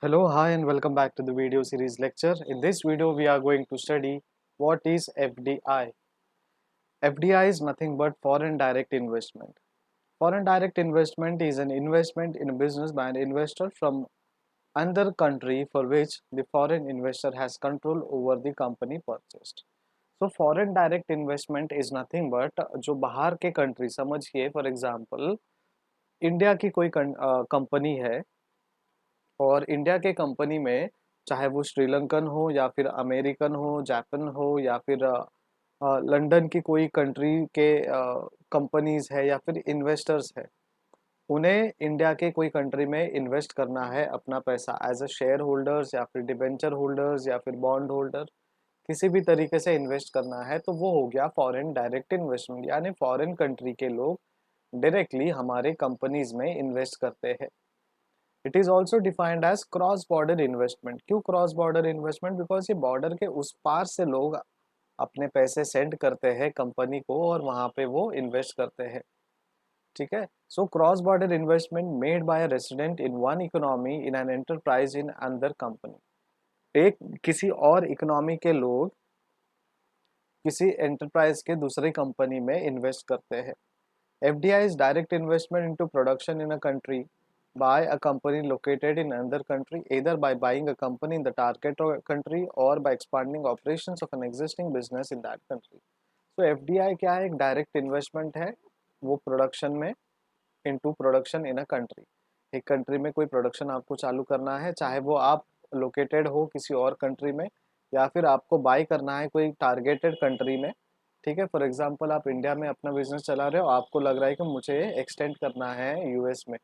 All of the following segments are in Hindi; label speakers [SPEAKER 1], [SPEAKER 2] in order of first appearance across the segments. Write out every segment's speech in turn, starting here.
[SPEAKER 1] Hello, hi, and welcome back to the video series lecture. In this video, we are going to study what is FDI. FDI is nothing but foreign direct investment. Foreign direct investment is an investment in a business by an investor from another country for which the foreign investor has control over the company purchased. So foreign direct investment is nothing but जो बाहर के country समझिए for example इंडिया की कोई कंपनी है और इंडिया के कंपनी में चाहे वो श्रीलंकन हो या फिर अमेरिकन हो, जापान हो या फिर लंदन की कोई कंट्री के कंपनीज है या फिर इन्वेस्टर्स है, उन्हें इंडिया के कोई कंट्री में इन्वेस्ट करना है अपना पैसा एज अ शेयर होल्डर्स या फिर डिबेंचर होल्डर्स या फिर बॉन्ड होल्डर, किसी भी तरीके से इन्वेस्ट करना है तो वो हो गया फॉरेन डायरेक्ट इन्वेस्टमेंट, यानी फॉरेन कंट्री के लोग डायरेक्टली हमारे कंपनीज में इन्वेस्ट करते हैं. It is also defined as cross border investment. क्यों क्रॉस बॉर्डर इन्वेस्टमेंट? बिकॉज ये बॉर्डर के उस पार से लोग अपने पैसे सेंड करते हैं कंपनी को और वहां पे वो इन्वेस्ट करते हैं. ठीक है. So cross border investment made by a resident in one economy in an enterprise in another company. एक किसी और इकोनॉमी के लोग किसी एंटरप्राइज के दूसरे कंपनी में इन्वेस्ट करते हैं. FDI is direct investment into production in a country by a company located in another country, either by buying a company in the target country or by expanding operations of an existing business in that country. So FDI क्या है? एक direct investment है वो प्रोडक्शन में into production in a country. एक कंट्री में कोई प्रोडक्शन आपको चालू करना है, चाहे वो आप लोकेटेड हो किसी और कंट्री में या फिर आपको बाई करना है कोई टारगेटेड कंट्री में. ठीक है. फॉर एग्जांपल आप इंडिया में अपना बिजनेस चला रहे हो, आपको लग रहा है कि मुझे एक्सटेंड करना है यूएस में,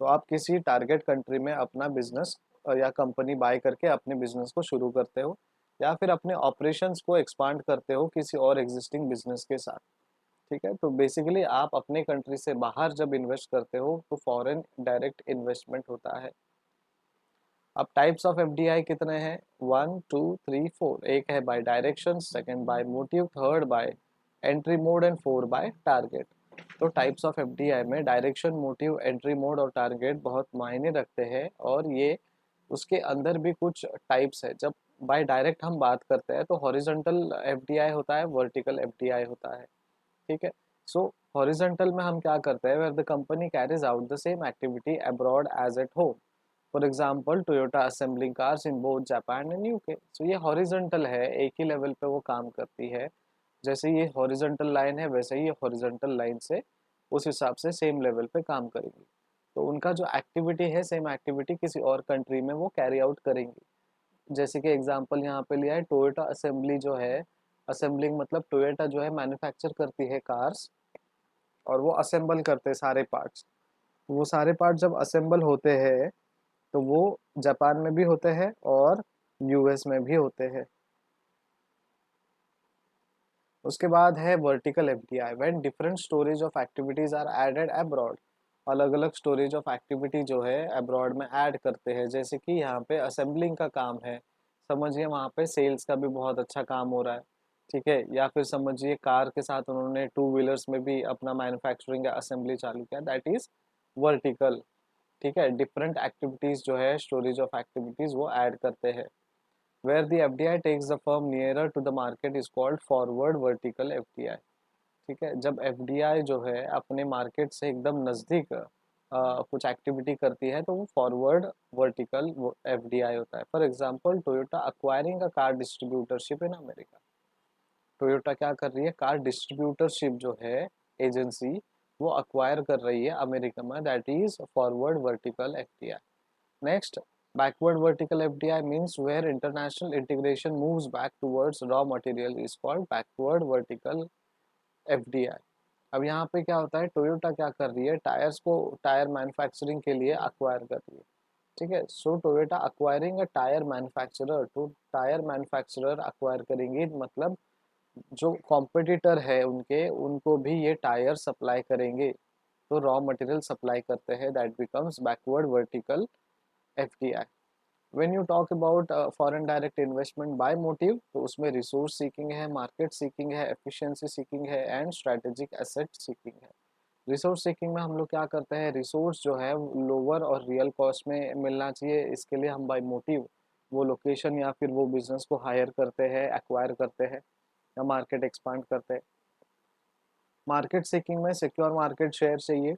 [SPEAKER 1] तो आप किसी टारगेट कंट्री में अपना बिजनेस या कंपनी बाय करके अपने बिजनेस को शुरू करते हो या फिर अपने ऑपरेशंस को एक्सपांड करते हो किसी और एग्जिस्टिंग बिजनेस के साथ. ठीक है. तो बेसिकली आप अपने कंट्री से बाहर जब इन्वेस्ट करते हो तो फॉरेन डायरेक्ट इन्वेस्टमेंट होता है. अब टाइप्स ऑफ एफडीआई कितने हैं? 1 2 3 4. एक है by direction, second by motive, third by entry mode and four by target. तो टाइप्स ऑफ एफडीआई में डायरेक्शन, मोटिव, एंट्री मोड और टारगेट बहुत मायने रखते हैं और ये उसके अंदर भी कुछ टाइप्स है. जब बाय डायरेक्ट हम बात करते हैं तो हॉरिजॉन्टल एफडीआई होता है, वर्टिकल एफडीआई होता है. ठीक है. सो हॉरिजॉन्टल में हम क्या करते हैं? Where the company carries out the same activity abroad as at home. For example Toyota assembling cars in both Japan and UK. So ये हॉरिजॉन्टल है, एक ही लेवल पे वो काम करती है. जैसे ये हॉरिजॉन्टल लाइन है वैसे ही ये हॉरिजॉन्टल लाइन से उस हिसाब से सेम लेवल पे काम करेंगी. तो उनका जो एक्टिविटी है सेम एक्टिविटी किसी और कंट्री में वो कैरी आउट करेंगी. जैसे कि एग्जांपल यहाँ पे लिया है टोयोटा असेंबली जो है, असेंबलिंग मतलब टोयोटा जो है मैन्युफैक्चर करती है कार्स और वो असेंबल करते हैं सारे पार्ट्स. वो सारे पार्ट जब असेंबल होते हैं तो वो जापान में भी होते हैं और यूएस में भी होते हैं. उसके बाद है vertical FDI. When different storage of activities are added abroad. अलग अलग स्टोरेज ऑफ एक्टिविटी जो है अब्रॉड में ऐड करते हैं. जैसे कि यहाँ पे असेंबलिंग का काम है, समझिए वहाँ पे सेल्स का भी बहुत अच्छा काम हो रहा है. ठीक है. या फिर समझिए कार के साथ उन्होंने टू व्हीलर्स में भी अपना मैन्युफैक्चरिंग या असेंबली चालू किया, दैट इज वर्टिकल. ठीक है. डिफरेंट एक्टिविटीज जो है स्टोरेज ऑफ एक्टिविटीज वो ऐड करते हैं. Where the FDI takes the firm nearer to the market is called forward vertical FDI. ठीक है. जब FDI जो है अपने मार्केट से एकदम नज़दीक कुछ एक्टिविटी करती है तो वो फॉरवर्ड वर्टिकल FDI होता है. For example Toyota acquiring a car distributorship in America. Toyota क्या कर रही है? कार डिस्ट्रीब्यूटरशिप जो है एजेंसी वो अक्वायर कर रही है अमेरिका में, that is forward vertical FDI. Next, backward vertical FDI means where international integration moves back towards raw material is called backward vertical FDI. अब यहाँ पे क्या होता है? टोयोटा क्या कर रही है? टायर्स को टायर मैन्युफैक्चरिंग के लिए अक्वायर कर रही है. ठीक है. So Toyota acquiring a tyre manufacturer. तो टायर मैन्युफैक्चरर अक्वायर करेंगी मतलब जो कॉम्पिटिटर है उनके उनको भी ये टायर सप्लाई करेंगे, तो रॉ मटेरियल सप्लाई करते हैं. That becomes backward vertical FDI. When you talk about foreign direct investment by motive तो उसमें रिसोर्स सीकिंग है, मार्केट सीकिंग है, एफिशिएंसी सीकिंग है एंड स्ट्रेटेजिक एसेट सीकिंग है. रिसोर्स सीकिंग में हम लोग क्या करते हैं, रिसोर्स जो है लोअर और रियल कॉस्ट में मिलना चाहिए, इसके लिए हम बाय मोटिव वो लोकेशन या फिर वो बिजनेस को हायर करते हैं, एक्वायर करते हैं या मार्केट एक्सपांड करते हैं। मार्केट सीकिंग में सिक्योर मार्केट शेयर चाहिए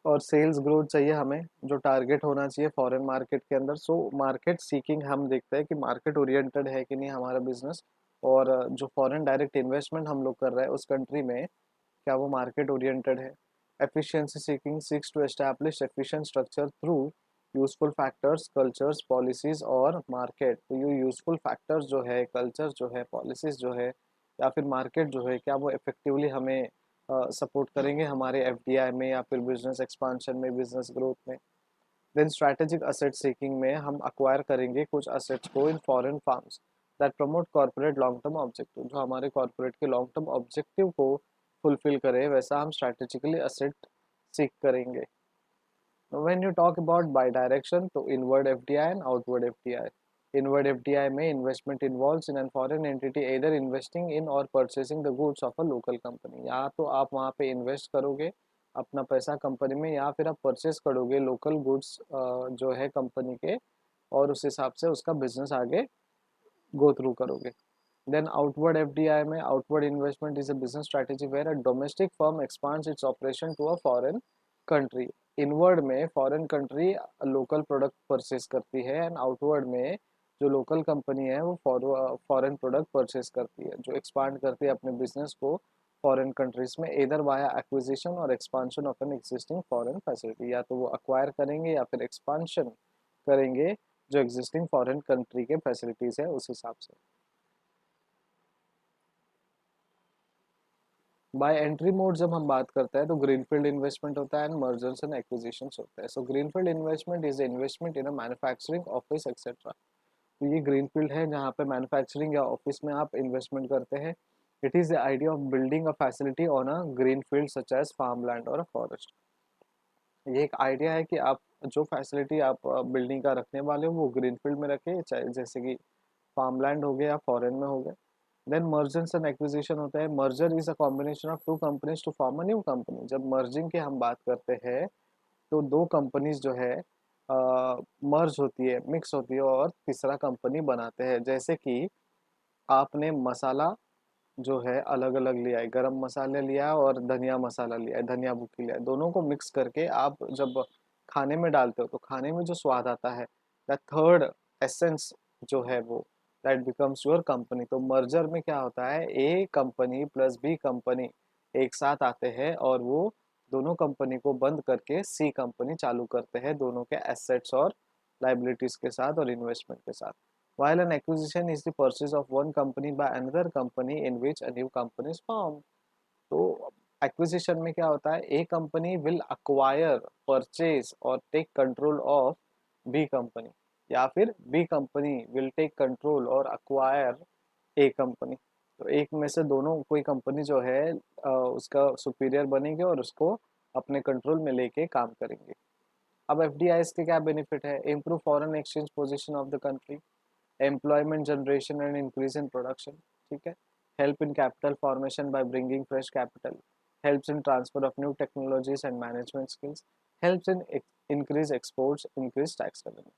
[SPEAKER 1] और सेल्स ग्रोथ चाहिए हमें, जो टारगेट होना चाहिए फॉरेन मार्केट के अंदर। सो मार्केट सीकिंग हम देखते हैं कि मार्केट ओरिएंटेड है कि नहीं हमारा बिजनेस, और जो फॉरेन डायरेक्ट इन्वेस्टमेंट हम लोग कर रहे हैं उस कंट्री में क्या वो मार्केट ओरिएंटेड है। Efficiency seeking seeks to establish efficient structure through useful factors, cultures, policies और मार्केट। तो ये यूजफुल फैक्टर्स जो है, कल्चर जो है, पॉलिसीज जो है या फिर मार्केट जो है, क्या वो इफेक्टिवली हमें सपोर्ट करेंगे हमारे एफडीआई में या फिर बिजनेस एक्सपांशन में, बिजनेस ग्रोथ में। देन स्ट्रैटेजिक असेट सीकिंग में हम अक्वायर करेंगे कुछ असेट्स को in foreign farms that promote corporate long term objective, जो हमारे कॉर्पोरेट के लॉन्ग टर्म ऑब्जेक्टिव को फुलफिल करे, वैसा हम स्ट्रैटेजिकली असेट सीक करेंगे। When you talk about bi-direction, तो inward FDI and outward FDI. Inward FDI में investment involves in a foreign entity either investing in or purchasing the goods of a local company. या तो आप वहाँ पे इन्वेस्ट करोगे अपना पैसा कंपनी में, या फिर आप परचेस करोगे लोकल गुड्स जो है कंपनी के, और उस हिसाब से उसका बिजनेस आगे गो थ्रू करोगे। देन आउटवर्ड एफडीआई में outward investment is a business strategy where a domestic firm expands its operation to a foreign country. Inward में foreign country local product purchase करती है, एंड आउटवर्ड में जो लोकल कंपनी है वो फॉरेन प्रोडक्ट परचेज करती है, जो एक्सपांड करती है अपने बिजनेस को फॉरेन कंट्रीज में, इधर वाया एक्विजिशन और expansion of an existing foreign facility. या तो वो अक्वायर करेंगे या फिर एक्सपांशन करेंगे जो एग्जिस्टिंग फॉरेन कंट्री के फैसिलिटीज है उस हिसाब से। बाय एंट्री मोड जब हम बात करते हैं तो ग्रीनफील्ड इन्वेस्टमेंट होता है एंड मर्जर्स एंड एक्विजिशंस होता है। So greenfield investment is investment in a manufacturing office etcetera. तो ये ग्रीनफील्ड है जहाँ पे मैन्युफैक्चरिंग या ऑफिस में आप इन्वेस्टमेंट करते हैं। It is the idea of building a facility on a green field such as farm land और अ फॉरेस्ट। ये एक आइडिया है कि आप जो फैसिलिटी आप बिल्डिंग का रखने वाले हो वो ग्रीन फील्ड में रखें, चाहे जैसे कि फार्मलैंड हो गया या फॉरेन में हो गया। देन मर्जर्स एंड एक्विजिशन होता है। Merger is a combination of two companies to form a new company. जब मर्जिंग की हम बात करते हैं तो दो कंपनीज जो है मर्ज होती है, मिक्स होती है और तीसरा कंपनी बनाते हैं। जैसे कि आपने मसाला जो है अलग अलग लिया है, गरम मसाला लिया है और धनिया मसाला लिया है, धनिया बुक्की लिया है, दोनों को मिक्स करके आप जब खाने में डालते हो तो खाने में जो स्वाद आता है, द थर्ड एसेंस जो है वो दैट बिकम्स योर कंपनी। तो मर्जर में क्या होता है, A company plus B company एक साथ आते हैं और वो दोनों कंपनी को बंद करके सी कंपनी चालू करते हैं, दोनों के एसेट्स और लाइबिलिटीज के साथ और इन्वेस्टमेंट के साथ। While an acquisition is the purchase of one company by another company in which a new company is formed. तो एक्विजिशन में क्या होता है, A company will acquire, purchase और take control of B company, या फिर B company will take control और अक्वायर ए कंपनी। तो एक में से दोनों कोई कंपनी जो है उसका सुपीरियर बनेंगे और उसको अपने कंट्रोल में लेके काम करेंगे। अब एफडीआई के क्या बेनिफिट है, improve foreign exchange position of the country, employment generation and increase in production, ठीक है, help in capital formation by bringing fresh capital, helps in transfer of new technologies and management skills, helps in increase exports, increase tax revenue.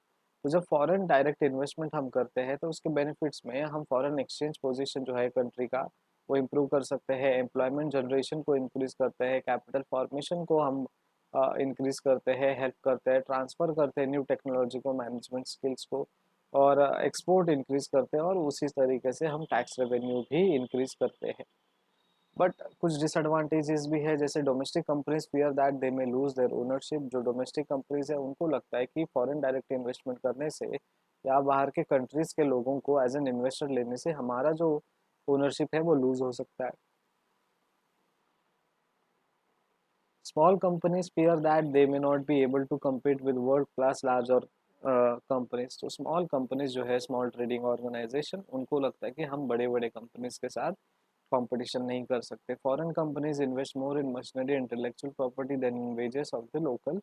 [SPEAKER 1] तो जब फॉरेन डायरेक्ट इन्वेस्टमेंट हम करते हैं तो उसके बेनिफिट्स में हम फॉरेन एक्सचेंज पोजीशन जो है कंट्री का वो इम्प्रूव कर सकते हैं, एम्प्लॉयमेंट जनरेशन को इंक्रीज करते हैं, कैपिटल फॉर्मेशन को हम इंक्रीज करते हैं, हेल्प करते हैं, ट्रांसफर करते हैं न्यू टेक्नोलॉजी को, मैनेजमेंट स्किल्स को, और एक्सपोर्ट इंक्रीज करते हैं, और उसी तरीके से हम टैक्स रेवेन्यू भी इंक्रीज करते हैं। बट कुछ डिसएडवांटेजेस भी है, जैसे domestic companies fear that they may lose their ownership. जो डोमेस्टिक कंपनीज है उनको लगता है कि फॉरेन डायरेक्ट इन्वेस्टमेंट करने से या बाहर के कंट्रीज के लोगों को एज एन इन्वेस्टर लेने से हमारा जो ओनरशिप है वो लूज हो सकता है। Small companies fear that they may not be able to compete with world class large और कंपनीज। तो स्मॉल कंपनीज जो है, स्मॉल ट्रेडिंग ऑर्गेनाइजेशन, उनको लगता है कि हम बड़े बड़े कंपनीज के साथ कंपटीशन नहीं कर सकते। Foreign companies invest more in machinery intellectual property than in wages of the local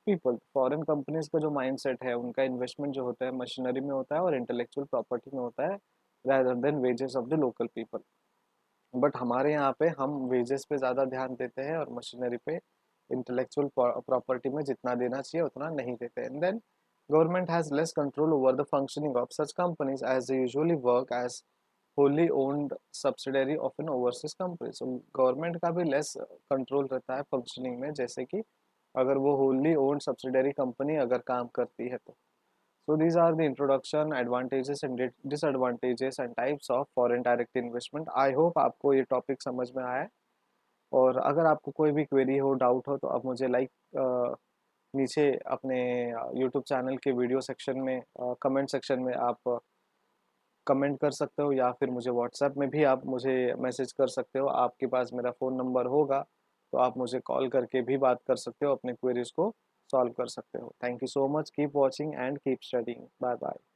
[SPEAKER 1] people. Foreign companies का जो माइंडसेट है, उनका इन्वेस्टमेंट जो होता है मशीनरी में होता है और इंटेलेक्चुअल प्रॉपर्टी में होता है, rather than wages of the local people. But हमारे यहाँ पे हम वेजेस पे ज़्यादा ध्यान देते हैं और मशीनरी पे, इंटेलेक्चुअल प्रॉपर्टी में जितना देना चाहिए उतना नहीं देते। And then government has less control over the functioning of such companies as they usually work as wholly owned subsidiary of an overseas company। so government का भी लेस कंट्रोल रहता है फंक्शनिंग में, जैसे कि अगर वो wholly owned subsidiary कंपनी अगर काम करती है तो। so these are the introduction, advantages and disadvantages and types of foreign direct investment। I hope आपको ये टॉपिक समझ में आया है। और अगर आपको कोई भी क्वेरी हो, डाउट हो, तो आप मुझे नीचे अपने यूट्यूब चैनल के वीडियो सेक्शन में, कमेंट सेक्शन में आप कमेंट कर सकते हो, या फिर मुझे व्हाट्सएप में भी आप मुझे मैसेज कर सकते हो। आपके पास मेरा फ़ोन नंबर होगा तो आप मुझे कॉल करके भी बात कर सकते हो, अपने क्वेरीज को सॉल्व कर सकते हो। Thank you so much, keep watching and keep studying. Bye bye.